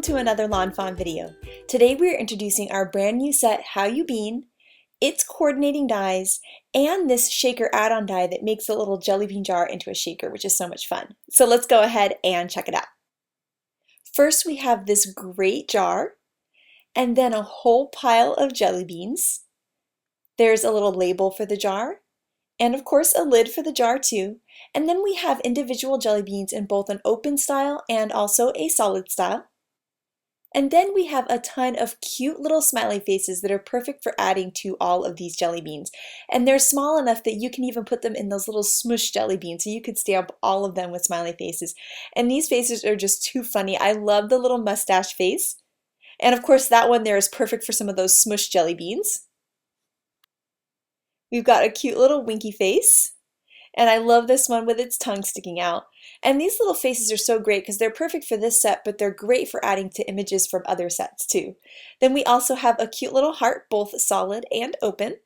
to another Lawn Fawn video. Today we are introducing our brand new set, How You Bean, its coordinating dies, and this shaker add-on die that makes a little jelly bean jar into a shaker, which is so much fun. So let's go ahead and check it out. First we have this great jar, and then a whole pile of jelly beans. There's a little label for the jar, and of course a lid for the jar too. And then we have individual jelly beans in both an open style and also a solid style. And then we have a ton of cute little smiley faces that are perfect for adding to all of these jelly beans. And they're small enough that you can even put them in those little smush jelly beans, so you could stamp all of them with smiley faces. And these faces are just too funny. I love the little mustache face. And of course that one there is perfect for some of those smush jelly beans. We've got a cute little winky face. And I love this one with its tongue sticking out. And these little faces are so great because they're perfect for this set, but they're great for adding to images from other sets too. Then we also have a cute little heart, both solid and open.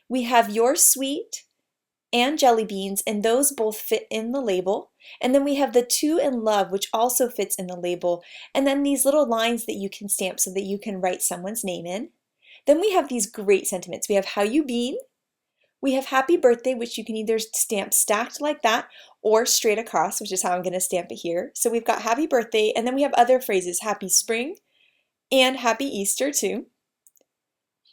We have Your Sweet and jelly beans, and those both fit in the label. And then we have the To in Love, which also fits in the label. And then these little lines that you can stamp so that you can write someone's name in. Then we have these great sentiments. We have How You Bean. We have Happy Birthday, which you can either stamp stacked like that or straight across, which is how I'm going to stamp it here. So we've got Happy Birthday, and then we have other phrases, Happy Spring and Happy Easter too.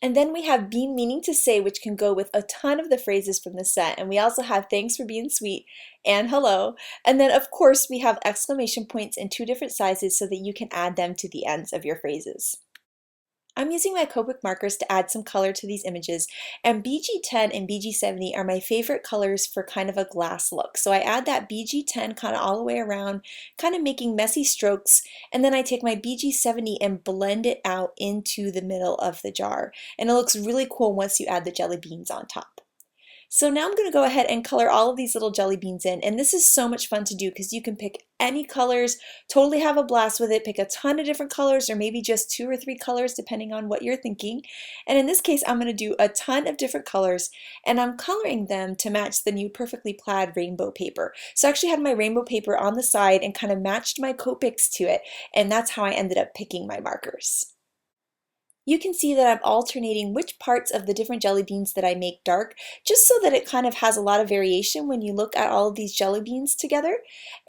And then we have Being Meaning to Say, which can go with a ton of the phrases from the set. And we also have Thanks for Being Sweet and Hello. And then of course we have exclamation points in 2 different sizes so that you can add them to the ends of your phrases. I'm using my Copic markers to add some color to these images, and BG10 and BG70 are my favorite colors for kind of a glass look. So I add that BG10 kind of all the way around, kind of making messy strokes, and then I take my BG70 and blend it out into the middle of the jar. And it looks really cool once you add the jelly beans on top. So now I'm going to go ahead and color all of these little jelly beans in, and this is so much fun to do because you can pick any colors, totally have a blast with it, pick a ton of different colors or maybe just 2 or 3 colors depending on what you're thinking. And in this case I'm going to do a ton of different colors, and I'm coloring them to match the new Perfectly Plaid rainbow paper. So I actually had my rainbow paper on the side and kind of matched my Copics to it, and that's how I ended up picking my markers. You can see that I'm alternating which parts of the different jelly beans that I make dark, just so that it kind of has a lot of variation when you look at all of these jelly beans together.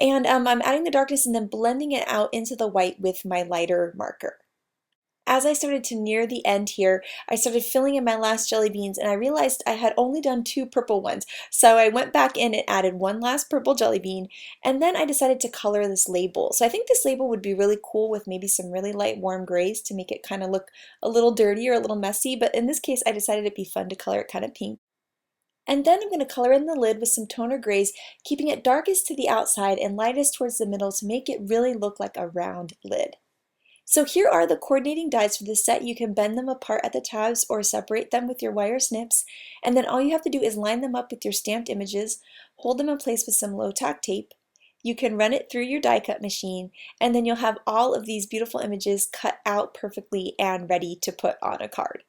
And I'm adding the darkness and then blending it out into the white with my lighter marker. As I started to near the end here, I started filling in my last jelly beans, and I realized I had only done 2 purple ones. So I went back in and added 1 last purple jelly bean, and then I decided to color this label. So I think this label would be really cool with maybe some really light warm grays to make it kind of look a little dirty or a little messy, but in this case I decided it'd be fun to color it kind of pink. And then I'm going to color in the lid with some toner grays, keeping it darkest to the outside and lightest towards the middle to make it really look like a round lid. So here are the coordinating dies for this set. You can bend them apart at the tabs or separate them with your wire snips, and then all you have to do is line them up with your stamped images, hold them in place with some low-tack tape. You can run it through your die cut machine, and then you'll have all of these beautiful images cut out perfectly and ready to put on a card.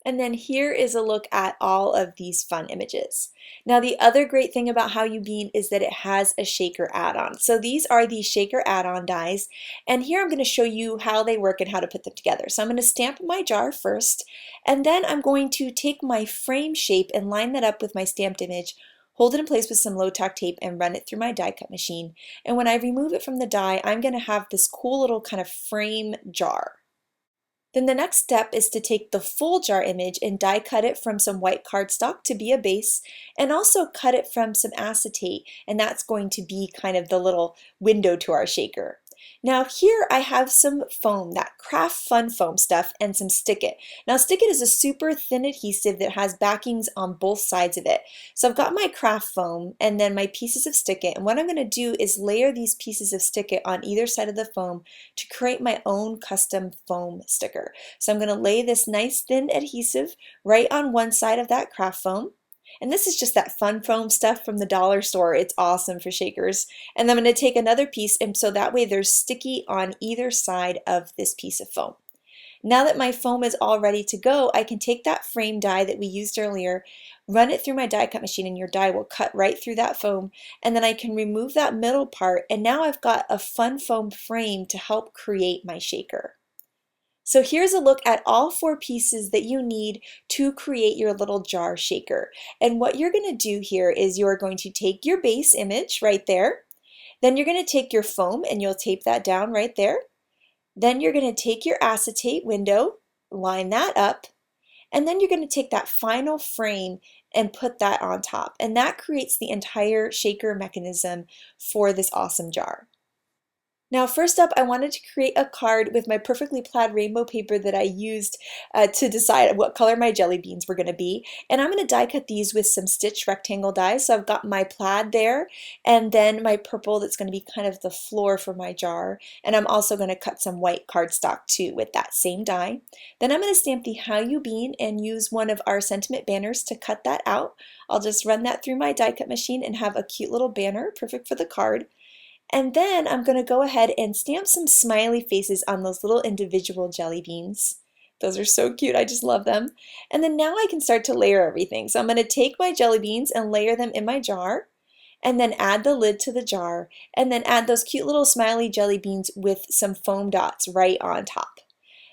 And then here is a look at all of these fun images. Now the other great thing about How You Bean is that it has a shaker add-on. So these are the shaker add-on dies, and here I'm going to show you how they work and how to put them together. So I'm going to stamp my jar first, and then I'm going to take my frame shape and line that up with my stamped image, hold it in place with some low-tack tape, and run it through my die cut machine. And when I remove it from the die, I'm going to have this cool little kind of frame jar. Then the next step is to take the full jar image and die cut it from some white cardstock to be a base, and also cut it from some acetate, and that's going to be kind of the little window to our shaker. Now here I have some foam, that Craft Fun foam stuff, and some Stick It. Now Stick It is a super thin adhesive that has backings on both sides of it. So I've got my craft foam and then my pieces of Stick It, and what I'm going to do is layer these pieces of Stick It on either side of the foam to create my own custom foam sticker. So I'm going to lay this nice thin adhesive right on one side of that craft foam. And this is just that fun foam stuff from the dollar store. It's awesome for shakers. And I'm going to take another piece, and so that way there's sticky on either side of this piece of foam. Now that my foam is all ready to go, I can take that frame die that we used earlier, run it through my die cut machine, and your die will cut right through that foam, and then I can remove that middle part, and now I've got a fun foam frame to help create my shaker. So here's a look at all 4 pieces that you need to create your little jar shaker. And what you're going to do here is you're going to take your base image right there. Then you're going to take your foam and you'll tape that down right there. Then you're going to take your acetate window, line that up, and then you're going to take that final frame and put that on top. And that creates the entire shaker mechanism for this awesome jar. Now first up, I wanted to create a card with my perfectly plaid rainbow paper that I used to decide what color my jelly beans were going to be. And I'm going to die cut these with some stitch rectangle dies. So I've got my plaid there, and then my purple that's going to be kind of the floor for my jar. And I'm also going to cut some white cardstock too with that same die. Then I'm going to stamp the How You Bean and use one of our sentiment banners to cut that out. I'll just run that through my die cut machine and have a cute little banner, perfect for the card. And then I'm going to go ahead and stamp some smiley faces on those little individual jelly beans. Those are so cute, I just love them. And then now I can start to layer everything. So I'm going to take my jelly beans and layer them in my jar, and then add the lid to the jar, and then add those cute little smiley jelly beans with some foam dots right on top.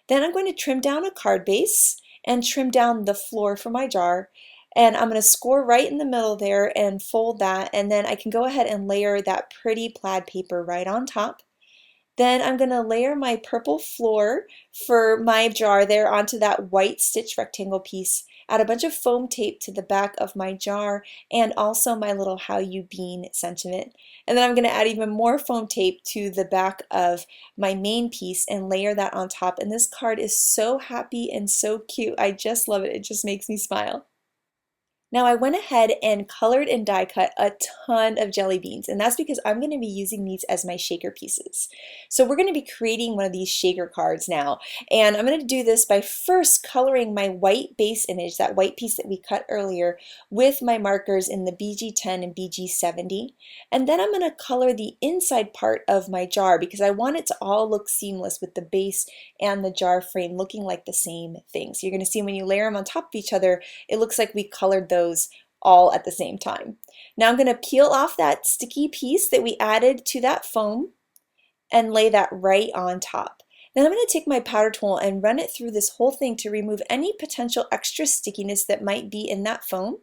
Then I'm going to trim down a card base and trim down the floor for my jar. And I'm going to score right in the middle there and fold that, and then I can go ahead and layer that pretty plaid paper right on top. Then I'm going to layer my purple floor for my jar there onto that white stitch rectangle piece, add a bunch of foam tape to the back of my jar, and also my little How You Bean sentiment. And then I'm going to add even more foam tape to the back of my main piece and layer that on top. And this card is so happy and so cute. I just love it. It just makes me smile. Now I went ahead and colored and die cut a ton of jelly beans, and that's because I'm going to be using these as my shaker pieces. So we're going to be creating one of these shaker cards now, and I'm going to do this by first coloring my white base image, that white piece that we cut earlier, with my markers in the BG10 and BG70, and then I'm going to color the inside part of my jar because I want it to all look seamless with the base and the jar frame looking like the same thing. So you're going to see when you layer them on top of each other, it looks like we colored those all at the same time. Now I'm going to peel off that sticky piece that we added to that foam and lay that right on top. Then I'm going to take my powder tool and run it through this whole thing to remove any potential extra stickiness that might be in that foam.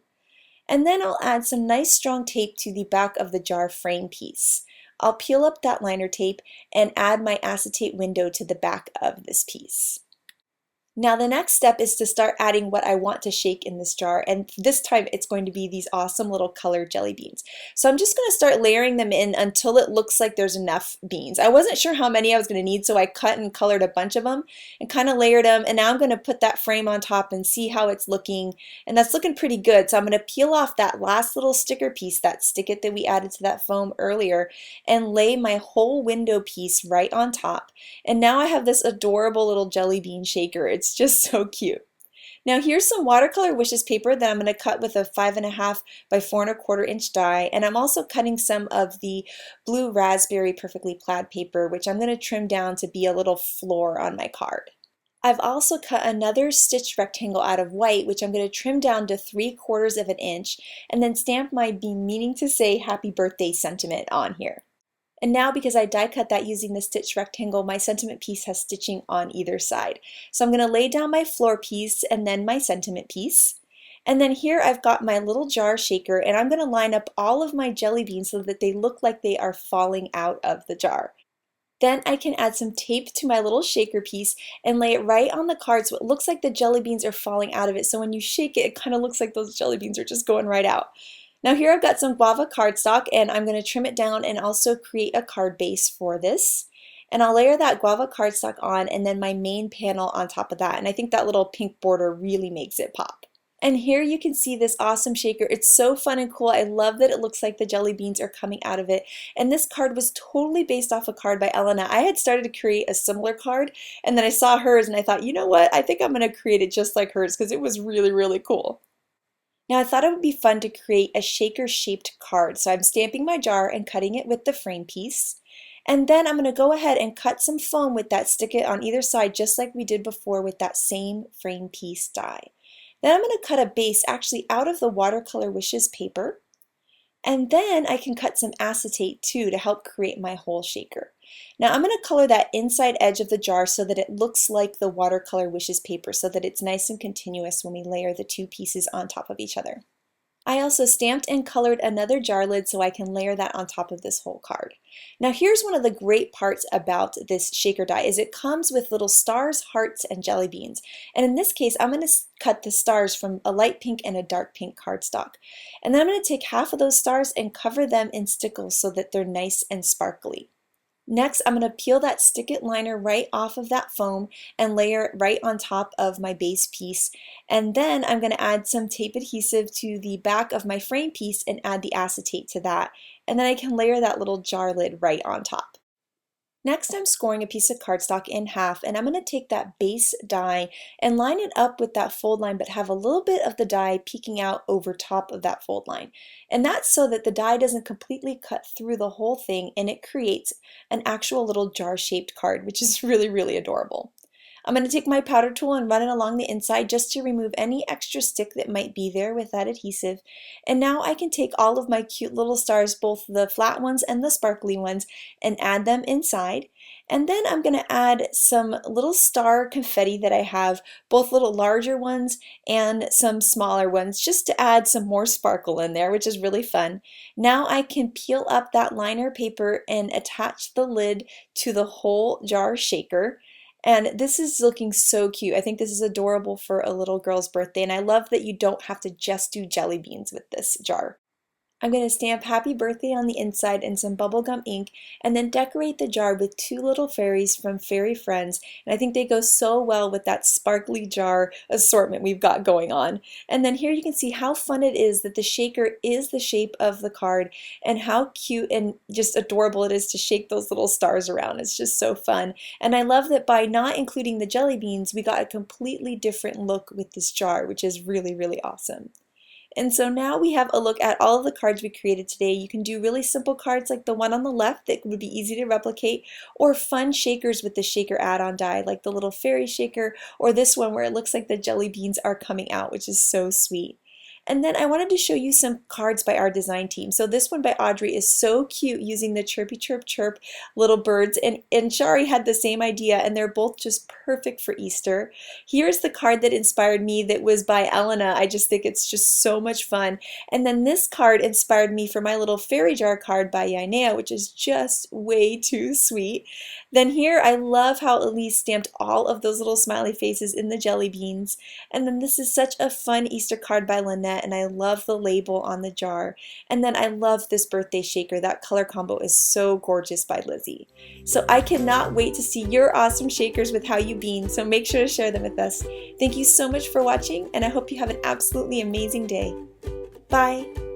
And then I'll add some nice strong tape to the back of the jar frame piece. I'll peel up that liner tape and add my acetate window to the back of this piece. Now the next step is to start adding what I want to shake in this jar, and this time it's going to be these awesome little colored jelly beans. So I'm just going to start layering them in until it looks like there's enough beans. I wasn't sure how many I was going to need, so I cut and colored a bunch of them and kind of layered them, and now I'm going to put that frame on top and see how it's looking, and that's looking pretty good. So I'm going to peel off that last little sticker piece, that stick-it that we added to that foam earlier, and lay my whole window piece right on top. And now I have this adorable little jelly bean shaker. It's just so cute. Now here's some watercolor wishes paper that I'm going to cut with a 5.5 by 4.25 inch die, and I'm also cutting some of the blue raspberry perfectly plaid paper, which I'm going to trim down to be a little floor on my card. I've also cut another stitched rectangle out of white, which I'm going to trim down to 3/4 inch and then stamp my "Be Meaning to Say Happy Birthday" sentiment on here. And now, because I die cut that using the stitch rectangle, my sentiment piece has stitching on either side. So I'm going to lay down my floor piece and then my sentiment piece. And then here I've got my little jar shaker, and I'm going to line up all of my jelly beans so that they look like they are falling out of the jar. Then I can add some tape to my little shaker piece and lay it right on the card so it looks like the jelly beans are falling out of it. So when you shake it, it kind of looks like those jelly beans are just going right out. Now here I've got some guava cardstock, and I'm going to trim it down and also create a card base for this. And I'll layer that guava cardstock on and then my main panel on top of that. And I think that little pink border really makes it pop. And here you can see this awesome shaker. It's so fun and cool. I love that it looks like the jelly beans are coming out of it. And this card was totally based off a card by Elena. I had started to create a similar card, and then I saw hers and I thought, you know what? I think I'm going to create it just like hers because it was really, really cool. Now I thought it would be fun to create a shaker shaped card, so I'm stamping my jar and cutting it with the frame piece. And then I'm going to go ahead and cut some foam with that, stick it on either side just like we did before with that same frame piece die. Then I'm going to cut a base actually out of the watercolor wishes paper. And then I can cut some acetate too to help create my whole shaker. Now I'm going to color that inside edge of the jar so that it looks like the watercolor wishes paper, so that it's nice and continuous when we layer the two pieces on top of each other. I also stamped and colored another jar lid so I can layer that on top of this whole card. Now here's one of the great parts about this shaker die is it comes with little stars, hearts, and jelly beans. And in this case, I'm going to cut the stars from a light pink and a dark pink cardstock. And then I'm going to take half of those stars and cover them in stickles so that they're nice and sparkly. Next, I'm going to peel that stick it liner right off of that foam and layer it right on top of my base piece. And then I'm going to add some tape adhesive to the back of my frame piece and add the acetate to that. And then I can layer that little jar lid right on top. Next, I'm scoring a piece of cardstock in half, and I'm going to take that base die and line it up with that fold line, but have a little bit of the die peeking out over top of that fold line. And that's so that the die doesn't completely cut through the whole thing, and it creates an actual little jar-shaped card, which is really, really adorable. I'm going to take my powder tool and run it along the inside just to remove any extra stick that might be there with that adhesive. And now I can take all of my cute little stars, both the flat ones and the sparkly ones, and add them inside. And then I'm going to add some little star confetti that I have, both little larger ones and some smaller ones, just to add some more sparkle in there, which is really fun. Now I can peel up that liner paper and attach the lid to the whole jar shaker. And this is looking so cute. I think this is adorable for a little girl's birthday, and I love that you don't have to just do jelly beans with this jar. I'm going to stamp happy birthday on the inside in some bubblegum ink and then decorate the jar with two little fairies from Fairy Friends, and I think they go so well with that sparkly jar assortment we've got going on. And then here you can see how fun it is that the shaker is the shape of the card and how cute and just adorable it is to shake those little stars around. It's just so fun. And I love that by not including the jelly beans, we got a completely different look with this jar, which is really, really awesome. And so now we have a look at all of the cards we created today. You can do really simple cards like the one on the left that would be easy to replicate, or fun shakers with the shaker add-on die like the little fairy shaker, or this one where it looks like the jelly beans are coming out, which is so sweet. And then I wanted to show you some cards by our design team. So this one by Audrey is so cute using the chirpy chirp chirp little birds, and Shari had the same idea, and they're both just perfect for Easter. Here's the card that inspired me that was by Elena. I just think it's just so much fun. And then this card inspired me for my little fairy jar card by Yainea, which is just way too sweet. Then here I love how Elise stamped all of those little smiley faces in the jelly beans. And then this is such a fun Easter card by Lynette, and I love the label on the jar. And then I love this birthday shaker. That color combo is so gorgeous by Lizzie. So I cannot wait to see your awesome shakers with How You Bean, so make sure to share them with us. Thank you so much for watching, and I hope you have an absolutely amazing day. Bye!